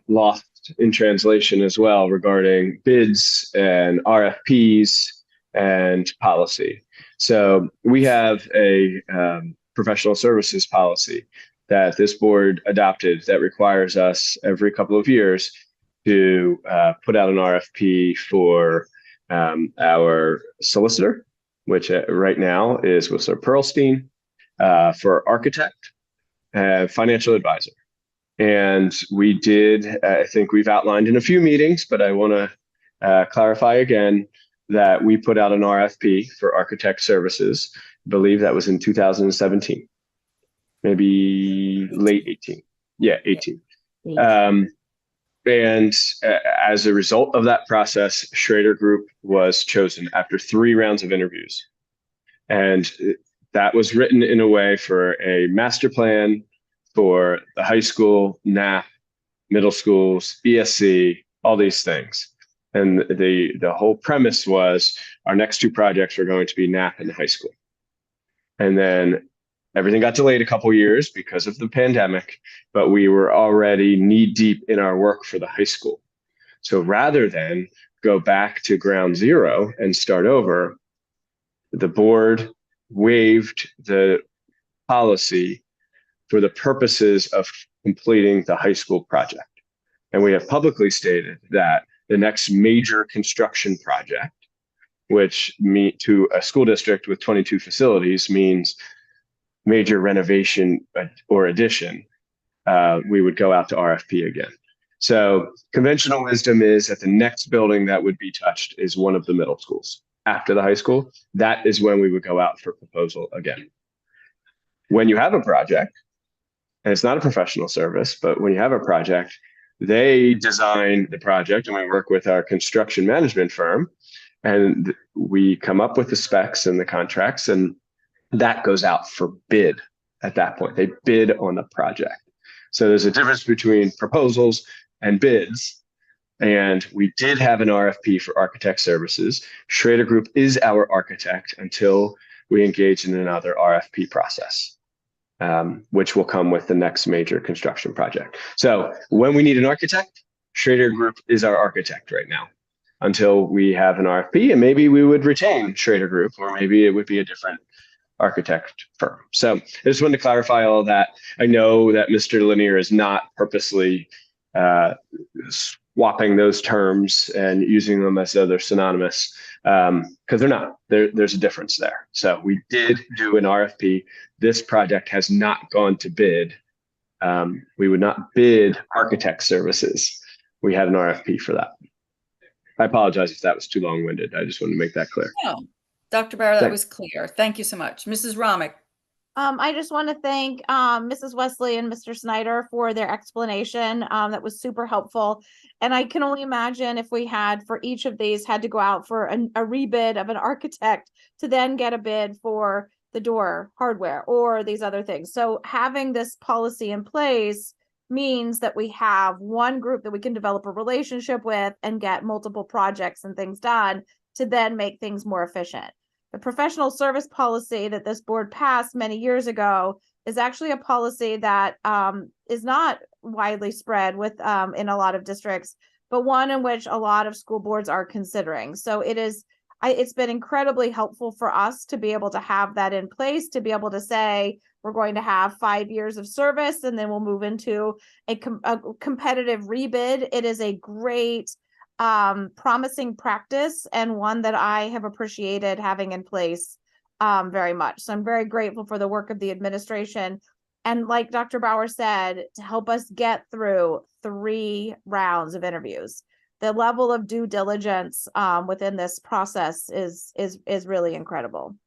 Speaker 5: lost in translation as well regarding bids and RFPs and policy. So we have a professional services policy that this board adopted that requires us every couple of years to put out an RFP for our solicitor, which right now is Whistler Pearlstein, for architect, financial advisor. And we did, I think we've outlined in a few meetings, but I want to clarify again that we put out an RFP for architect services. I believe that was in 2017. maybe late 18. Yeah, 18. And as a result of that process, Schrader Group was chosen after 3 rounds of interviews. And that was written in a way for a master plan for the high school, NAP, middle schools, ESC, all these things. And the whole premise was our next 2 projects were going to be NAP and high school. And then everything got delayed a couple years because of the pandemic, but we were already knee deep in our work for the high school. So rather than go back to ground zero and start over, the board waived the policy for the purposes of completing the high school project. And we have publicly stated that the next major construction project, which to a school district with 22 facilities means major renovation or addition, we would go out to RFP again. So conventional wisdom is that the next building that would be touched is one of the middle schools. After the high school, that is when we would go out for proposal again. When you have a project, and it's not a professional service, but when you have a project, they design the project and we work with our construction management firm and we come up with the specs and the contracts, and that goes out for bid at that point. They bid on the project. So there's a difference between proposals and bids. And we did have an RFP for architect services. Schrader Group is our architect until we engage in another RFP process, which will come with the next major construction project. So when we need an architect, Schrader Group is our architect right now until we have an RFP, and maybe we would retain Schrader Group, or maybe it would be a different architect firm. So I just wanted to clarify all of that. I know that Mr. Lanier is not purposely swapping those terms and using them as though they're synonymous, because they're not. There's a difference there. So we did do an RFP. This project has not gone to bid. We would not bid architect services. We had an RFP for that. I apologize if that was too long-winded. I just wanted to make that clear.
Speaker 1: No, Dr. Barrow, that was clear. Thank you so much. Mrs. Romick.
Speaker 3: I just want to thank Mrs. Wesley and Mr. Snyder for their explanation. That was super helpful. And I can only imagine if we had, for each of these, had to go out for a rebid of an architect to then get a bid for the door hardware or these other things. So having this policy in place means that we have one group that we can develop a relationship with and get multiple projects and things done to then make things more efficient. The professional service policy that this board passed many years ago is actually a policy that is not widely spread with in a lot of districts, but one in which a lot of school boards are considering. So it's been incredibly helpful for us to be able to have that in place, to be able to say we're going to have 5 years of service and then we'll move into a competitive rebid. It is a great promising practice and one that I have appreciated having in place very much. So I'm very grateful for the work of the administration. And like Dr. Bauer said, to help us get through 3 rounds of interviews. The level of due diligence within this process is really incredible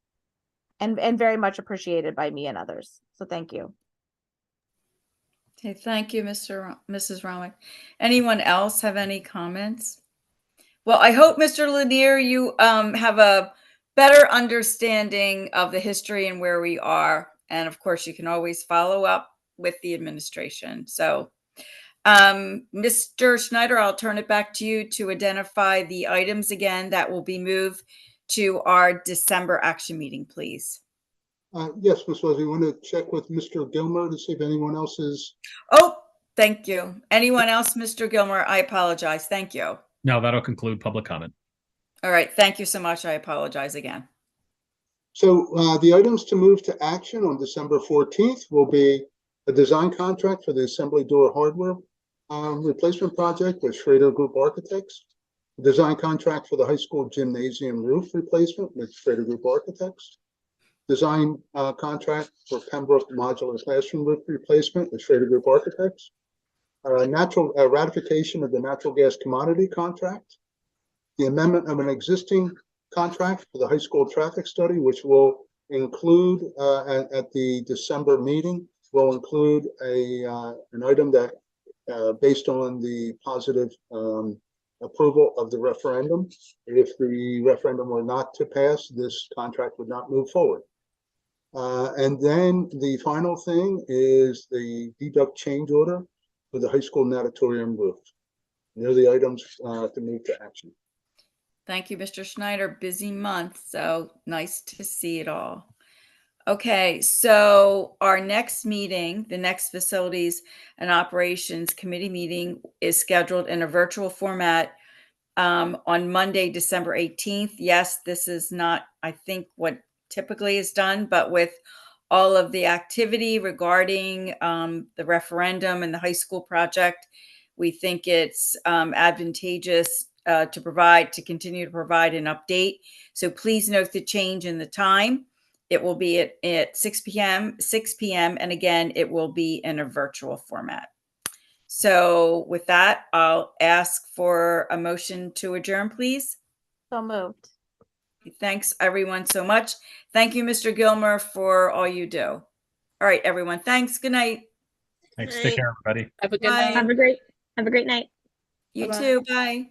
Speaker 3: and very much appreciated by me and others. So thank you.
Speaker 1: Okay, thank you, Mrs. Romick. Anyone else have any comments? Well, I hope, Mr. Lanier, you have a better understanding of the history and where we are. And of course, you can always follow up with the administration. So, Mr. Schneider, I'll turn it back to you to identify the items again that will be moved to our December action meeting, please.
Speaker 4: Yes, Ms. Wesley, you want to check with Mr. Gilmer to see if anyone else is?
Speaker 1: Oh, thank you. Anyone else, Mr. Gilmer? I apologize. Thank you.
Speaker 8: No, that'll conclude public comment.
Speaker 1: All right. Thank you so much. I apologize again.
Speaker 4: So the items to move to action on December 14th will be a design contract for the assembly door hardware replacement project with Schrader Group Architects, a design contract for the high school gymnasium roof replacement with Schrader Group Architects, design contract for Pembroke modular classroom roof replacement with Schrader Group Architects, ratification of the natural gas commodity contract, the amendment of an existing contract for the high school traffic study, which will include at the December meeting will include an item that, based on the positive approval of the referendum, if the referendum were not to pass, this contract would not move forward. And then the final thing is the deduct change order for the high school natatorium roof. And they're the items to move to action.
Speaker 1: Thank you, Mr. Schneider. Busy month, so nice to see it all. Okay, so our next meeting, the next Facilities and Operations Committee meeting, is scheduled in a virtual format on Monday, December 18th. Yes, this is not, I think, what typically is done, but with all of the activity regarding the referendum and the high school project, we think it's advantageous to continue to provide an update. So please note the change in the time. It will be at 6 p.m., and again, it will be in a virtual format. So with that, I'll ask for a motion to adjourn, please.
Speaker 3: So moved.
Speaker 1: Thanks, everyone, so much. Thank you, Mr. Gilmer, for all you do. All right, everyone. Thanks. Good night.
Speaker 8: Thanks. Take care, everybody.
Speaker 7: Have a good
Speaker 1: Bye.
Speaker 7: night.
Speaker 6: Have a great night.
Speaker 1: You
Speaker 3: Bye-bye.
Speaker 1: too. Bye.